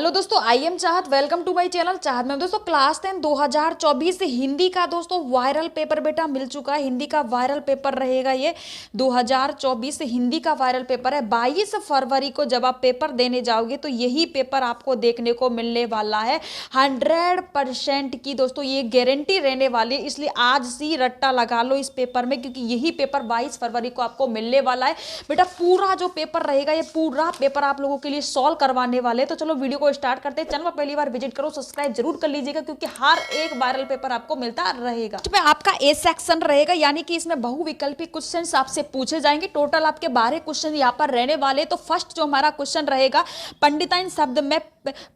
Hello दोस्तों, I am चाहत। Welcome to my channel चाहत में। दोस्तों क्लास 10 2024 हिंदी का दोस्तों वायरल पेपर बेटा मिल चुका है। हिंदी का वायरल पेपर रहेगा ये 2024 हिंदी का वायरल पेपर है। 22 फरवरी को जब आप पेपर देने जाओगे तो यही पेपर आपको देखने को मिलने वाला है। 100% की दोस्तों ये गारंटी रहने वाली है, इसलिए आज से रट्टा लगा लो इस पेपर में, क्योंकि यही पेपर 22 फरवरी को आपको मिलने वाला है। बेटा पूरा जो पेपर रहेगा ये पूरा पेपर आप लोगों के लिए सॉल्व करवाने वाले। तो चलो वीडियो को स्टार्ट करते हैं। चैनल पर पहली बार विजिट करो, सब्सक्राइब जरूर कर लीजिएगा, क्योंकि हर एक वायरल पेपर आपको मिलता रहेगा। इसमें आपका ए सेक्शन रहेगा, यानी कि इसमें बहुविकल्पी क्वेश्चंस आपसे पूछे जाएंगे। टोटल आपके 12 क्वेश्चन यहाँ पर रहने वाले। तो फर्स्ट जो हमारा क्वेश्चन रहेगा, पंडिताइन शब्द में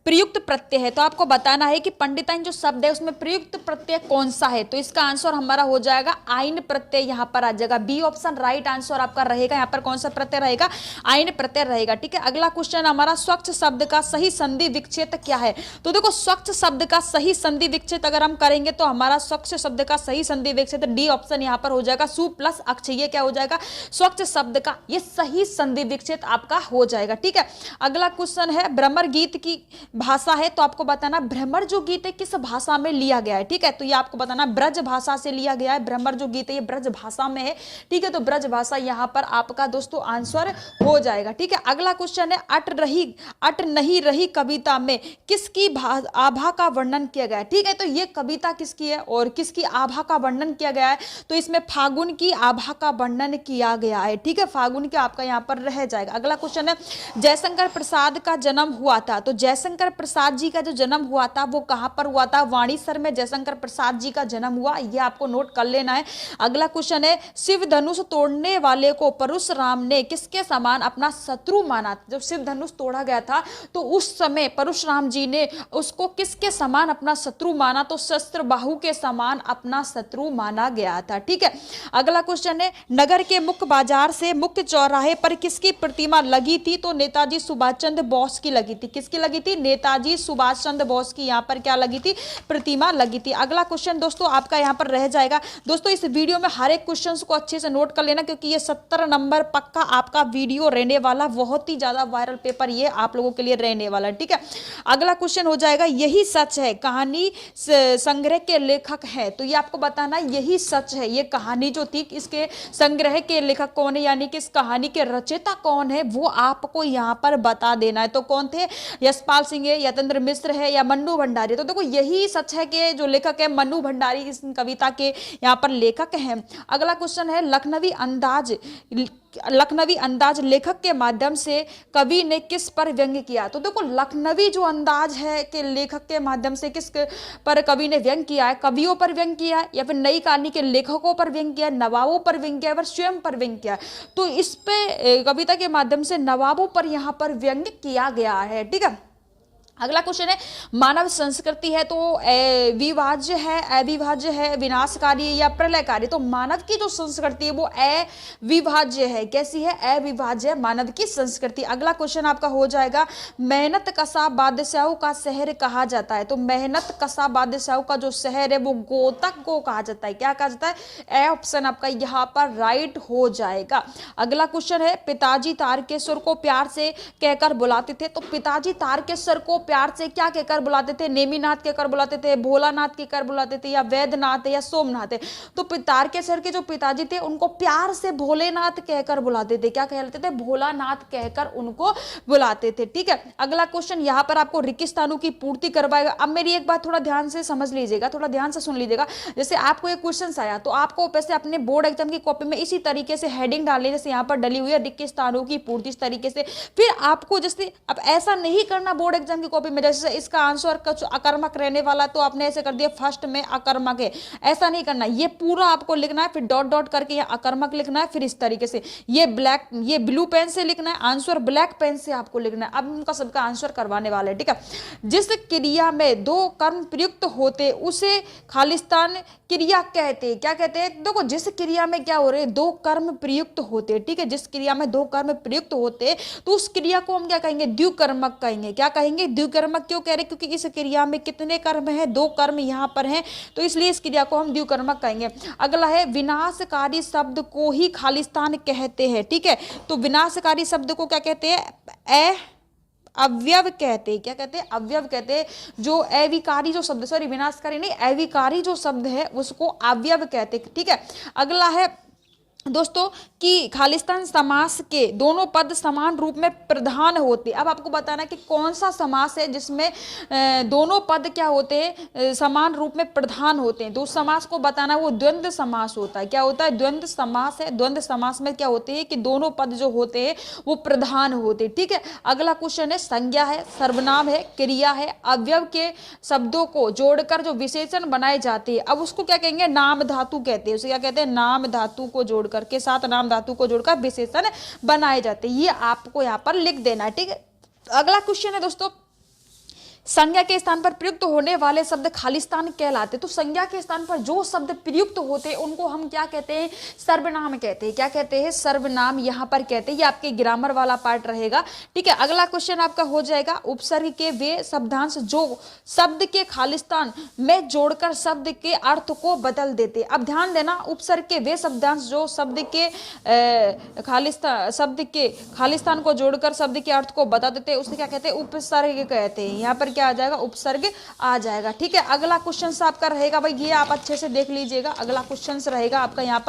प्रयुक्त प्रत्यय है, तो आपको बताना है कि पंडिताइन जो शब्द है उसमें प्रयुक्त प्रत्यय कौन सा है। तो इसका आंसर हमारा हो जाएगा आइन प्रत्यय, यहां पर आ जाएगा बी ऑप्शन राइट आंसर आपका रहेगा। यहां पर कौन सा प्रत्यय रहेगा? आइन प्रत्यय रहेगा। ठीक है, अगला क्वेश्चन हमारा, स्वच्छ शब्द का सही संधि विच्छेद क्या है। तो देखो स्वच्छ शब्द का सही संधि विच्छेद अगर हम करेंगे तो हमारा स्वच्छ शब्द का सही संधि विच्छेद डी ऑप्शन यहां पर हो जाएगा। सु प्लस अक्ष, ये क्या हो जाएगा? स्वच्छ शब्द का ये सही संधि विच्छेद आपका हो जाएगा। ठीक है, अगला क्वेश्चन है, भ्रमर गीत की भाषा है, तो आपको बताना भ्रमर जो गीत है किस भाषा में लिया गया है। ठीक है, तो ये आपको बताना ब्रज भाषा से लिया गया है। भ्रमर जो गीत है ये ब्रज भाषा में है। ठीक है, तो ब्रज भाषा यहां पर आपका दोस्तों आंसर हो जाएगा। ठीक है, अगला क्वेश्चन है, अट नहीं रही कविता में किसकी आभा का वर्णन किया गया है। ठीक है, तो ये कविता किसकी है और किसकी आभा का वर्णन किया गया है? तो इसमें फागुन की आभा का वर्णन किया गया है। ठीक है, फागुन के आपका यहां पर रह जाएगा। अगला क्वेश्चन है, जयशंकर प्रसाद का जन्म हुआ था, तो जयशंकर प्रसाद जी का जो जन्म हुआ था वो कहां पर हुआ था? वाणीसर में जयशंकर प्रसाद जी का जन्म हुआ, ये आपको नोट कर लेना है। अगला क्वेश्चन है, शिव धनुष तोड़ने वाले को परशुराम ने किसके समान अपना शत्रु माना? जब शिव धनुष तोड़ा गया था तो उस समय परशुराम जी ने उसको किसके समान अपना शत्रु माना? तो शस्त्र बाहु के समान अपना शत्रु माना गया था। ठीक है, अगला क्वेश्चन है, नगर के मुख्य बाजार से मुख्य चौराहे पर किसकी प्रतिमा लगी थी? तो नेताजी सुभाष चंद्र बोस की लगी थी। किसकी लगी थी? नेताजी सुभाष चंद्र बोस की यहां पर क्या लगी थी? प्रतिमा लगी थी। अगला क्वेश्चन दोस्तों आपका यहां पर रह जाएगा। दोस्तों इस वीडियो में हर एक क्वेश्चन को अच्छे से नोट कर लेना, क्योंकि ये 70 नंबर पक्का आपका वीडियो रहने वाला। बहुत ही ज्यादा वायरल पेपर ये आप लोगों के लिए रहने वाला। ठीक है, अगला क्वेश्चन हो जाएगा, यही सच है कहानी संग्रह के लेखक है। तो ये आपको बताना यही सच है, ये कहानी जो थी इसके संग्रह के लेखक कौन है, यानी कि इस कहानी के रचयिता कौन है वो आपको यहां पर बता देना है। तो कौन थे? यशपाल सिंह है, यतेंद्र मिश्र है या मन्नू भंडारी? तो देखो यही सच है कि जो लेखक है मन्नू भंडारी इस कविता के यहाँ पर लेखक हैं। अगला क्वेश्चन है, लखनवी अंदाज लेखक के माध्यम से कवि ने किस पर व्यंग्य किया? तो देखो लखनवी जो अंदाज है कि लेखक के माध्यम से किस पर कवि ने व्यंग्य किया है? कवियों पर व्यंग्य किया है या फिर नई कहानी के लेखकों पर व्यंग्य किया है, नवाबों पर व्यंग्य किया है, स्वयं पर व्यंग्य किया है? तो इस पे कविता के माध्यम से नवाबों पर यहाँ पर व्यंग्य किया गया है। ठीक है, अगला क्वेश्चन है, मानव संस्कृति है तो विभाज्य है, अविभाज्य है, विनाशकारी या प्रलयकारी? तो मानव की जो संस्कृति है वो अविभाज्य है। कैसी है? अविभाज्य है मानव की संस्कृति। अगला क्वेश्चन आपका हो जाएगा, मेहनत कसा बादशाहों का शहर कहा जाता है। तो मेहनत कसा बादशाहों का जो शहर है वो गोतक को कहा जाता है। क्या कहा जाता है? ए ऑप्शन आपका यहाँ पर राइट हो जाएगा। अगला क्वेश्चन है, पिताजी तारकेश्वर को प्यार से कहकर बुलाते थे। तो पिताजी तारकेश्वर को प्यार से क्या कहकर बुलाते थे? नेमिनाथ कहकर बुलाते थे, भोलानाथ कहकर बुलाते थे, या वैद्यनाथ या सोमनाथ? तो तारकेश्वर के जो पिताजी थे उनको प्यार से भोलेनाथ कहकर बुलाते थे। क्या कहते थे? भोलानाथ कहकर उनको बुलाते थे। ठीक है, अगला क्वेश्चन यहाँ पर आपको रेगिस्तानों की पूर्ति करवाएगा। अब मेरी एक बात थोड़ा ध्यान से समझ लीजिएगा, थोड़ा ध्यान से सुन लीजिएगा। जैसे आपको एक क्वेश्चन आया तो आपको वैसे अपने बोर्ड एग्जाम की कॉपी में इसी तरीके से हेडिंग डालनी, जैसे यहाँ पर डली हुई है रेगिस्तानों की पूर्ति, इस तरीके से। फिर आपको जैसे अब ऐसा नहीं करना बोर्ड एग्जाम की कॉपी में, जैसे इसका आंसर कुछ अकर्मक रहने वाला तो आपने ऐसे कर दिया फर्स्ट में अकर्मक है, ऐसा नहीं करना। ये पूरा आपको लिखना है, फिर डॉट डॉट करके यहाँ अकर्मक लिखना है, फिर इस तरीके से ये ब्लू पेन से लिखना है, आंसर ब्लैक पेन से आपको लिखना है। अब उनका सबका आंसर करवाने वाले। ठीक है, जिस क्रिया में दो कर्म प्रयुक्त होते उसे खालिस्तान क्रिया कहते। क्या कहते हैं? देखो जिस क्रिया में क्या हो रहे हैं, दो कर्म प्रयुक्त होते। ठीक है, जिस क्रिया में दो कर्म प्रयुक्त होते तो उस क्रिया को हम क्या कहेंगे? द्विकर्मक कहेंगे। क्या कहेंगे? द्विकर्मक। क्यों कह रहे? क्योंकि इस क्रिया में कितने कर्म हैं? दो कर्म यहां पर हैं, तो इसलिए इस क्रिया को हम द्विकर्मक कहेंगे। अगला है, विनाशकारी शब्द को ही खालिस्तान कहते हैं। ठीक है, तो विनाशकारी शब्द को क्या कहते हैं? अवयव कहते हैं। क्या कहते हैं? अवयव कहते हैं। जो अविकारी जो शब्द, सॉरी विनाशकारी नहीं, अविकारी जो शब्द है उसको अवयव कहते हैं। ठीक है, अगला है दोस्तों कि खालिस्तान समास के दोनों पद समान रूप में प्रधान होते। अब आपको बताना कि कौन सा समास है जिसमें दोनों पद क्या होते हैं, समान रूप में प्रधान होते हैं। तो उस समास को बताना, वो द्वंद्व समास होता है। क्या होता है? द्वंद्व समास है। द्वंद्व समास में क्या होते हैं कि दोनों पद जो होते हैं वो प्रधान होते हैं। ठीक है, अगला क्वेश्चन है, संज्ञा है, सर्वनाम है, क्रिया है, अवयव के शब्दों को जोड़कर जो विशेषण बनाए जाते हैं, अब उसको क्या कहेंगे? नाम धातु कहते हैं। उसे क्या कहते हैं? नाम धातु को जोड़ करके, साथ नाम धातु को जोड़कर विशेषण बनाए जाते हैं। ये आपको यहां पर लिख देना है। ठीक है, अगला क्वेश्चन है दोस्तों, संज्ञा के स्थान पर प्रयुक्त होने वाले शब्द खालिस्तान कहलाते। तो संज्ञा के स्थान पर जो शब्द प्रयुक्त होते हैं उनको हम क्या कहते हैं? सर्वनाम कहते हैं। क्या कहते हैं? सर्वनाम यहां पर कहते हैं। ये आपके ग्रामर वाला पार्ट रहेगा। ठीक है, अगला क्वेश्चन आपका हो जाएगा, उपसर्ग के वे शब्दांश जो शब्द के खालिस्तान में जोड़कर शब्द के अर्थ को बदल देते। अब ध्यान देना, उपसर्ग के वे शब्दांश जो शब्द के खालिस्तान को जोड़कर शब्द के अर्थ को बता देते हैं, उसे क्या कहते हैं? उपसर्ग कहते हैं। यहाँ पर क्या आ जाएगा? उपसर्ग आ जाएगा। ठीक है, अगला क्वेश्चन आपका रहेगा भाई, ये आप अच्छे से देख लीजिएगा। अगला क्वेश्चन रहेगा आपका यहाँ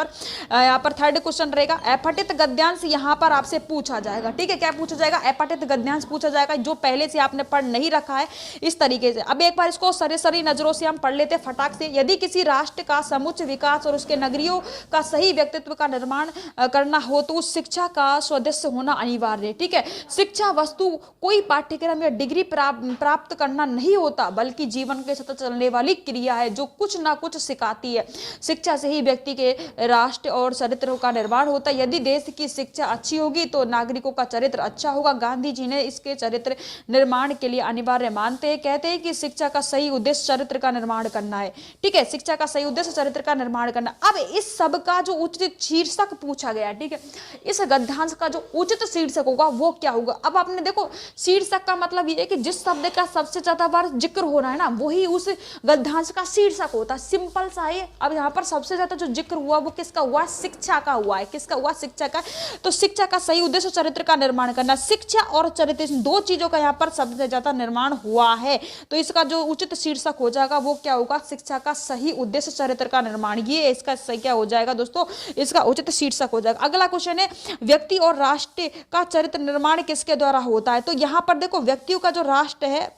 पर थर्ड क्वेश्चन रहेगा, अपठित गद्यांश यहाँ पर आपसे पूछा जाएगा। ठीक है, क्या पूछा जाएगा? अपठित गद्यांश पूछा जाएगा, जो पहले से आपने पढ़ नहीं रखा है इस तरीके से। अब एक बार इसको सरी नजरों से हम पढ़ लेते फटाक से। यदि किसी राष्ट्र का समुच्च विकास और उसके नगरियों का सही व्यक्तित्व का निर्माण करना हो तो उस शिक्षा का स्वदेश होना अनिवार्य है। ठीक है, शिक्षा वस्तु कोई पाठ्यक्रम या डिग्री प्राप्त करना नहीं होता, बल्कि जीवन के सतत चलने वाली क्रिया है जो कुछ ना कुछ सिखाती है। शिक्षा से ही व्यक्ति के राष्ट्र और चरित्र का निर्माण होता है। यदि देश की शिक्षा अच्छी होगी तो नागरिकों का चरित्र अच्छा होगा। गांधी जी ने इसके चरित्र निर्माण के लिए अनिवार्य मानते हैं। कहते हैं कि शिक्षा का सही उद्देश्य चरित्र का निर्माण करना है। ठीक है, शिक्षा का सही उद्देश्य चरित्र का निर्माण करना। अब इस सब का जो उचित शीर्षक पूछा गया। ठीक है, इस गद्यांश का जो उचित शीर्षक होगा वो क्या होगा? अब आपने देखो, शीर्षक का मतलब ये है कि जिस शब्द का सबसे ज्यादा बार जिक्र हो रहा है ना, वही उस गद्यांश का शीर्षक होता है। सिंपल सा है। अब यहाँ पर सबसे ज्यादा जो जिक्र हुआ वो किसका हुआ? शिक्षा का हुआ है। किसका हुआ? शिक्षा का। तो शिक्षा का सही उद्देश्य चरित्र का निर्माण करना, शिक्षा और चरित्र, इन दो चीजों का यहाँ पर सबसे ज्यादा निर्माण हुआ है। तो इसका जो उचित शीर्षक हो जाएगा वो क्या होगा? शिक्षा का सही उद्देश्य चरित्र का निर्माण। ये इसका सही क्या हो जाएगा दोस्तों? इसका उचित शीर्षक हो जाएगा। अगला क्वेश्चन है, व्यक्ति और राष्ट्र का चरित्र निर्माण किसके द्वारा होता है? तो यहाँ पर देखो, व्यक्तियों का जो राष्ट्र है,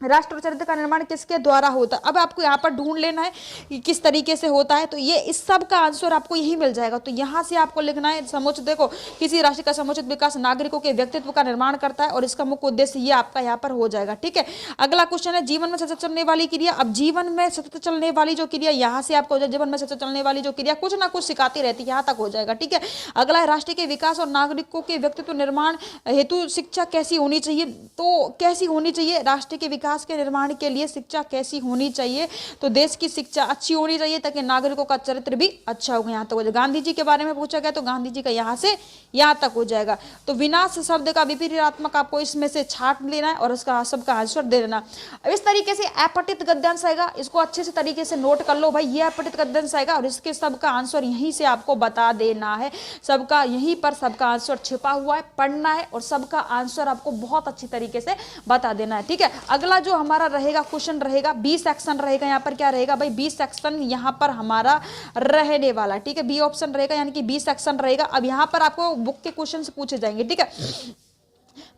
राष्ट्र चरित्र का निर्माण किसके द्वारा होता है? अब आपको यहाँ पर ढूंढ लेना है कि किस तरीके से होता है। तो ये इस सब का आंसर आपको यही मिल जाएगा। तो यहाँ से आपको लिखना है समुचित, देखो, किसी राष्ट्र का समुचित विकास नागरिकों के व्यक्तित्व का निर्माण करता है और इसका मुख्य उद्देश्य ये आपका यहाँ पर हो जाएगा। ठीक है, अगला क्वेश्चन है, जीवन में सतत चलने वाली क्रिया। अब जीवन में सतत चलने वाली जो क्रिया, यहाँ से आपको हो जाए, जीवन में सतत चलने वाली जो क्रिया कुछ ना कुछ सिखाती रहती है, यहाँ तक हो जाएगा। ठीक है, अगला है, राष्ट्र के विकास और नागरिकों के व्यक्तित्व निर्माण हेतु शिक्षा कैसी होनी चाहिए? तो कैसी होनी चाहिए? राष्ट्र के विकास के निर्माण के लिए शिक्षा कैसी होनी चाहिए? तो देश की शिक्षा अच्छी होनी चाहिए ताकि नागरिकों का चरित्र भी अच्छा होगा। यहाँ तक हो जाएगा। गांधी जी के बारे में पूछा गया तो गांधी जी का यहाँ से यहाँ तक हो जाएगा। तो विनाश शब्द का विपरीतात्मक आपको इसमें से छाट लेना है और उसका सबका आंसर दे देना। अब इस तरीके से अपठित गद्यांश आएगा, इसको अच्छे से तरीके से नोट कर लो भाई, ये अपठित गद्यांश आएगा और इसके सबका आंसर यहीं से आपको बता देना है। सबका यहीं पर सबका आंसर छिपा हुआ है, पढ़ना है और सबका आंसर आपको बहुत अच्छी तरीके से बता देना है। ठीक है, अगला जो हमारा रहेगा क्वेश्चन रहेगा, बी सेक्शन रहेगा। यहाँ पर क्या रहेगा भाई? बी सेक्शन यहाँ पर हमारा रहने वाला। ठीक है, बी ऑप्शन रहेगा, यानी कि बी सेक्शन रहेगा। अब यहाँ पर आपको बुक के क्वेश्चन पूछे जाएंगे। ठीक है,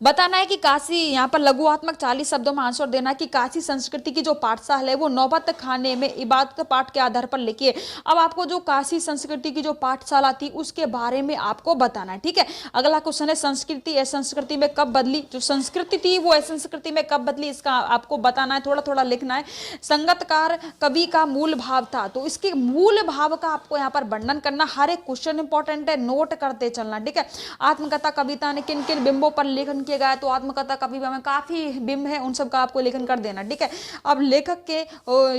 बताना है कि काशी, यहाँ पर लघुआत्मक 40 शब्दों में आंसर देना है कि काशी संस्कृति की जो पाठशाला है वो नौबत खाने में इबादत पाठ के आधार पर लिखिए। अब आपको जो काशी संस्कृति की जो पाठशाला थी उसके बारे में आपको बताना है। ठीक है, अगला क्वेश्चन है, संस्कृति असंस्कृति में कब बदली? जो संस्कृति थी वो असंस्कृति में कब बदली, इसका आपको बताना है, थोड़ा थोड़ा लिखना है। संगतकार कवि का मूल भाव था, तो इसके मूल भाव का आपको यहाँ पर वर्णन करना। हर एक क्वेश्चन इंपॉर्टेंट है, नोट करते चलना। ठीक है, आत्मकथा कविता ने किन किन बिंबों पर लेखन किया गया? तो आत्मकथा कविता में काफी बिंब है, उन सब का आपको लेखन कर देना। ठीक है, अब लेखक के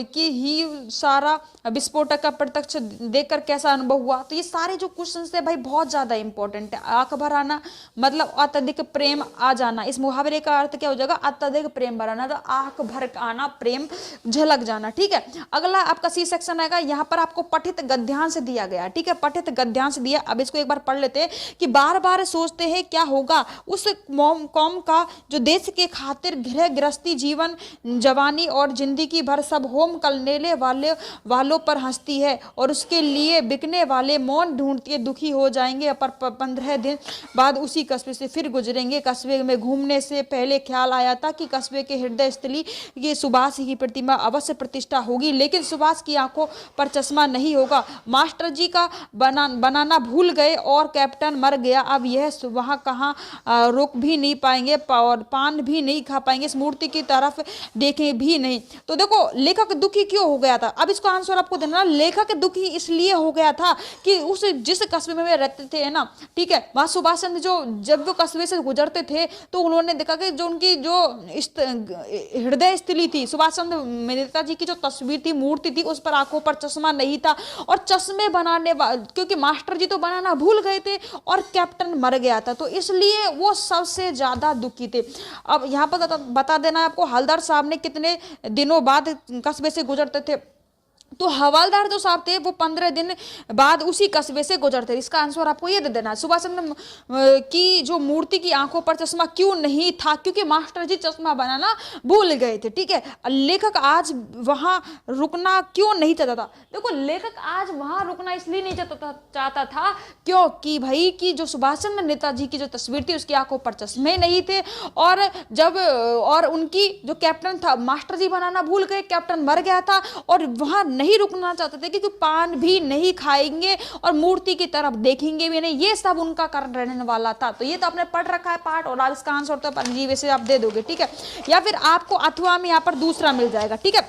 की ही सारा विस्फोटक का प्रत्यक्ष देखकर कैसा अनुभव हुआ? तो ये सारे जो क्वेश्चन है भाई बहुत ज्यादा इंपॉर्टेंट है। आंख भर आना मतलब अत्यधिक प्रेम आ जाना, इस मुहावरे का अर्थ क्या हो जाएगा? अत्यधिक प्रेम भर आना, तो आंख भर आना, प्रेम झलक जाना। ठीक है, अगला आपका सी सेक्शन आएगा। यहाँ पर आपको पठित गद्यांश दिया गया। ठीक है, पठित गद्यांश दिया। अब इसको एक बार पढ़ लेते हैं कि बार बार सोचते हैं क्या होगा, उस कौम का जो देश के खातिर गृह गृहस्थी जीवन जवानी और जिंदगी भर सब होम करने वालों पर हंसती है और उसके लिए बिकने वाले मौन ढूंढते दुखी हो जाएंगे, पर 15 दिन बाद उसी कस्बे से फिर गुजरेंगे। कस्बे में घूमने से पहले ख्याल आया था कि कस्बे के हृदय स्थली ये सुभाष की प्रतिमा अवश्य प्रतिष्ठा होगी, लेकिन सुभाष की आंखों पर चश्मा नहीं होगा। मास्टर जी का बनाना भूल गए और कैप्टन मर गया। अब यह वहां कहाँ रोक भी नहीं पाएंगे और पान भी नहीं खा पाएंगे, इस मूर्ति की तरफ देखें भी नहीं। तो देखो लेखक दुखी क्यों हो गया था, अब इसको आंसर आपको देना। लेखक दुखी इसलिए हो गया था कि उस जिस कस्बे में वे रहते थे ना, ठीक है, वहां सुभाष चंद्र जो जब वो कस्बे से गुजरते थे तो उन्होंने देखा कि जो उनकी जो हृदय स्थली थी, सुभाष चंद्र नेताजी की जो तस्वीर थी, मूर्ति थी, उस पर आंखों पर चश्मा नहीं था और चश्मे बनाने क्योंकि मास्टर जी तो बनाना भूल गए थे और कैप्टन मर गया था, तो इसलिए वो सबसे ज्यादा दुखी थे। अब यहाँ पर बता देना आपको, हवलदार साहब ने कितने दिनों बाद कस्बे से गुजरते थे, तो हवलदार जो साहब थे वो 15 दिन बाद उसी कस्बे से गुजरते। इसका आंसर आपको ये दे देना। सुभाष चंद्र की जो मूर्ति की आंखों पर चश्मा क्यों नहीं था, क्योंकि मास्टर जी चश्मा बनाना भूल गए थे, ठीक है। लेखक आज वहां रुकना क्यों नहीं चाहता था, देखो लेखक आज वहां रुकना इसलिए नहीं चाहता था क्योंकि भाई की जो सुभाष चंद्र नेताजी की जो तस्वीर थी उसकी आंखों पर चश्मे नहीं थे, और उनकी जो कैप्टन था मास्टर जी बनाना भूल गए, कैप्टन मर गया था और वहां नहीं रुकना चाहते थे क्योंकि पान भी नहीं खाएंगे और मूर्ति की तरफ देखेंगे भी नहीं, ये सब उनका कारण रहने वाला था। तो ये तो आपने पढ़ रखा है पार्ट और आप इसका आंसर तो जी वैसे आप दे दोगे, ठीक है, या फिर आपको अथवा में यहाँ पर दूसरा मिल जाएगा, ठीक है।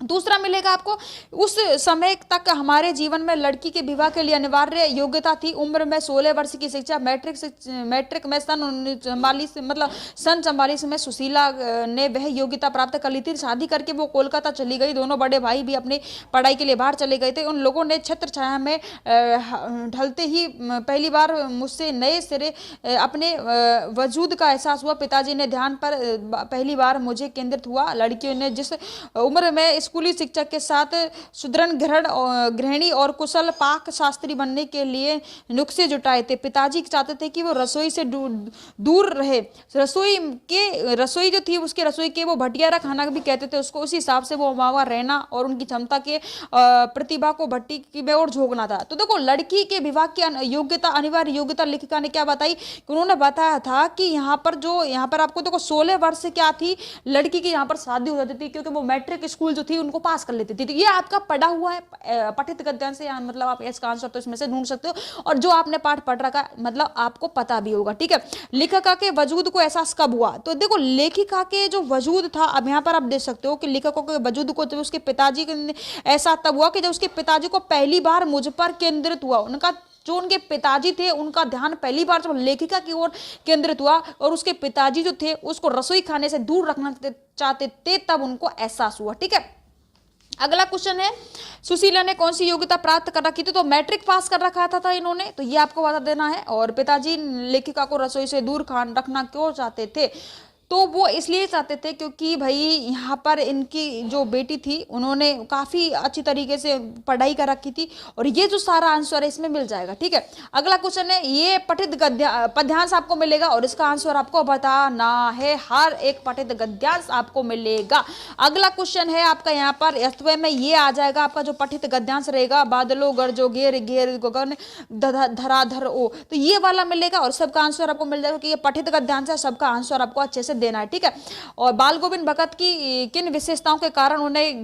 दूसरा मिलेगा आपको, उस समय तक हमारे जीवन में लड़की के विवाह के लिए अनिवार्य योग्यता थी उम्र में 16 वर्ष की शिक्षा। मैट्रिक में सन 44 में सुशीला ने वह योग्यता प्राप्त कर ली थी। शादी करके वो कोलकाता चली गई। दोनों बड़े भाई भी अपनी पढ़ाई के लिए बाहर चले गए थे। उन लोगों ने छत्र छाया में ढलते ही पहली बार मुझसे नए सिरे अपने वजूद का एहसास हुआ। पिताजी ने ध्यान पर पहली बार मुझे केंद्रित हुआ। लड़कियों ने जिस उम्र में स्कूली शिक्षा के साथ सुदृढ़ गृहिणी और कुशल पाक शास्त्री बनने के लिए नुस्खे जुटाए थे। पिताजी चाहते थे कि वो रसोई से दूर रहे। रसोई जो थी उसके रसोई के वो भटियारा खाना भी कहते थे उसको। उसी हिसाब से वो वहां रहना और उनकी क्षमता के प्रतिभा को भट्टी की ओर झोंकना था। तो देखो लड़की के विवाह की योग्यता, अनिवार्य योग्यता लेखिका ने क्या बताई कि उन्होंने बताया था कि यहाँ पर आपको देखो 16 वर्ष से क्या थी, लड़की की यहाँ पर शादी हो जाती थी क्योंकि वो मैट्रिक स्कूल जो थी उनको पास कर लेती थी। तो ये आपका पढ़ा हुआ है पठित गद्यांश से, मतलब आप इसका आंसर तो इसमें से ढूंढ सकते हो और जो आपने पाठ पढ़ रखा है मतलब आपको पता भी होगा, ठीक है। लेखिका के वजूद को एहसास कब हुआ, तो देखो लेखिका के जो वजूद था, अब यहाँ पर आप देख सकते हो कि लेखकों के वजूद को जब उसके पिताजी ऐसा तब हुआ कि जब उसके पिताजी को पहली बार मुझ पर केंद्रित हुआ। जो उनके पिताजी थे उनका ध्यान पहली बार जब लेखिका की ओर केंद्रित हुआ और उसके पिताजी जो थे उसको रसोई खाने से दूर रखना चाहते थे, तब उनको एहसास हुआ, ठीक है। अगला क्वेश्चन है, सुशीला ने कौन सी योग्यता प्राप्त कर रखी थी, तो मैट्रिक पास कर रखा था इन्होंने, तो ये आपको बता देना है। और पिताजी लेखिका को रसोई से दूर रखना क्यों चाहते थे, तो वो इसलिए चाहते थे क्योंकि भाई यहाँ पर इनकी जो बेटी थी उन्होंने काफ़ी अच्छी तरीके से पढ़ाई कर रखी थी और ये जो सारा आंसर है इसमें मिल जाएगा, ठीक है। अगला क्वेश्चन है, ये पठित पद्यांश आपको मिलेगा और इसका आंसर आपको बताना है। हर एक पठित गद्यांश आपको मिलेगा। अगला क्वेश्चन है आपका यहाँ पर यस्तवे में ये आ जाएगा आपका जो पठित गद्यांश रहेगा, बादलो गरजो घेर घेर गगन धराधर ओ, तो ये वाला मिलेगा और सबका आंसर आपको मिल जाएगा कि ये पठित गद्यांश है। सबका आंसर आपको अच्छे से देना है, ठीक है। और बाल गोविंद भगत की किन विशेषताओं के कारण उन्हें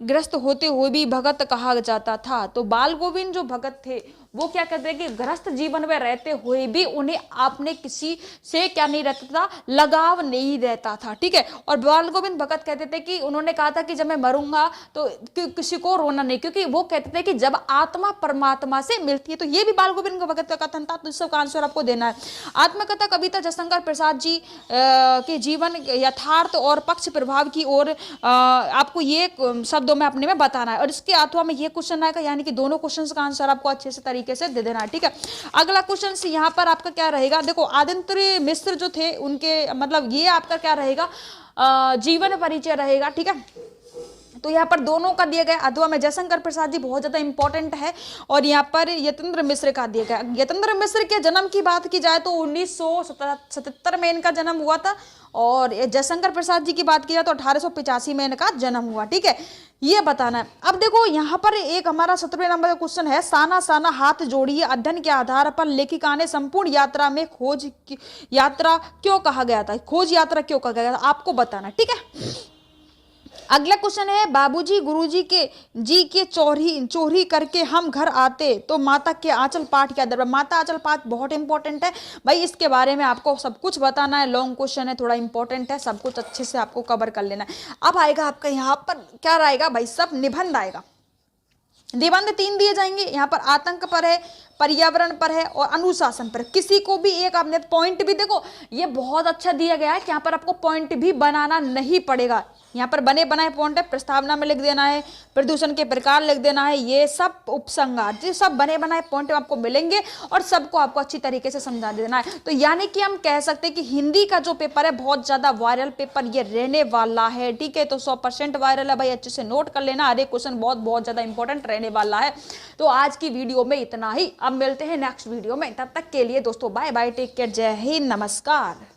ग्रस्त होते हुए भी भगत कहा जाता था, तो बाल गोविंद जो भगत थे वो क्या कहते हैं कि ग्रस्त जीवन में रहते हुए भी उन्हें आपने किसी से क्या नहीं रहता था, लगाव नहीं रहता था, ठीक है। और बाल गोविंद भगत कहते थे कि उन्होंने कहा था कि जब मैं मरूंगा तो किसी को रोना नहीं, क्योंकि वो कहते थे कि जब आत्मा परमात्मा से मिलती है। तो ये भी बाल गोविंद भगत का कथन था, तो इस सबका आंसर आपको देना है। आत्मकथा कविता जयशंकर प्रसाद जी के जीवन यथार्थ और पक्ष प्रभाव की ओर आपको ये शब्दों में अपने में बताना है और इसके अथवा में ये क्वेश्चन आएगा, यानी कि दोनों क्वेश्चन का आंसर आपको अच्छे से तरीके से दे देना है, ठीक है। अगला क्वेश्चन यहाँ पर आपका क्या रहेगा, देखो आदित्य मिश्र जो थे उनके मतलब ये आपका क्या रहेगा, जीवन परिचय रहेगा, ठीक है। तो यहाँ पर दोनों का दिया गया, अथवा में जयशंकर प्रसाद जी बहुत ज्यादा इंपॉर्टेंट है, और यहाँ पर यतेंद्र मिश्र का दिया गया। यतेंद्र मिश्र के जन्म की बात की जाए तो 1977 में इनका जन्म हुआ था, और जयशंकर प्रसाद जी की बात की जाए तो 1885 में इनका जन्म हुआ। ठीक है, ये बताना है। अब देखो यहाँ पर एक हमारा 17वें नंबर का क्वेश्चन है, साना साना हाथ जोड़िए अध्ययन के आधार पर लेखिका ने संपूर्ण यात्रा में खोज यात्रा क्यों कहा गया था, खोज यात्रा क्यों कहा गया था, आपको बताना। ठीक है, अगला क्वेश्चन है, बाबूजी गुरुजी के चोरी करके हम घर आते तो माता के आंचल पाठ क्या दरबार। माता आंचल पाठ बहुत इंपॉर्टेंट है भाई, इसके बारे में आपको सब कुछ बताना है। लॉन्ग क्वेश्चन है, थोड़ा इंपॉर्टेंट है, सब कुछ अच्छे से आपको कवर कर लेना है। अब आएगा आपका यहाँ पर क्या रहेगा भाई, सब निबंध आएगा। निबंध 3 दिए जाएंगे यहाँ पर, आतंक पर है, पर्यावरण पर है और अनुशासन पर। किसी को भी एक आपने पॉइंट भी देखो, ये बहुत अच्छा दिया गया है कि यहाँ पर आपको पॉइंट भी बनाना नहीं पड़ेगा। यहाँ पर बने बनाए पॉइंट है, प्रस्तावना में लिख देना है, प्रदूषण के प्रकार लिख देना है, ये सब उपसंहार, ये सब बने बनाए पॉइंट आपको मिलेंगे और सबको आपको अच्छी तरीके से समझा देना है। तो यानी कि हम कह सकते हैं कि हिंदी का जो पेपर है बहुत ज्यादा वायरल पेपर ये रहने वाला है। ठीक है, तो 100% वायरल है भाई, अच्छे से नोट कर लेना, हर एक क्वेश्चन बहुत ज्यादा इंपॉर्टेंट रहने वाला है। तो आज की वीडियो में इतना ही, अब मिलते हैं नेक्स्ट वीडियो में, तब तक के लिए दोस्तों बाय बाय, टेक केयर, जय हिंद, नमस्कार।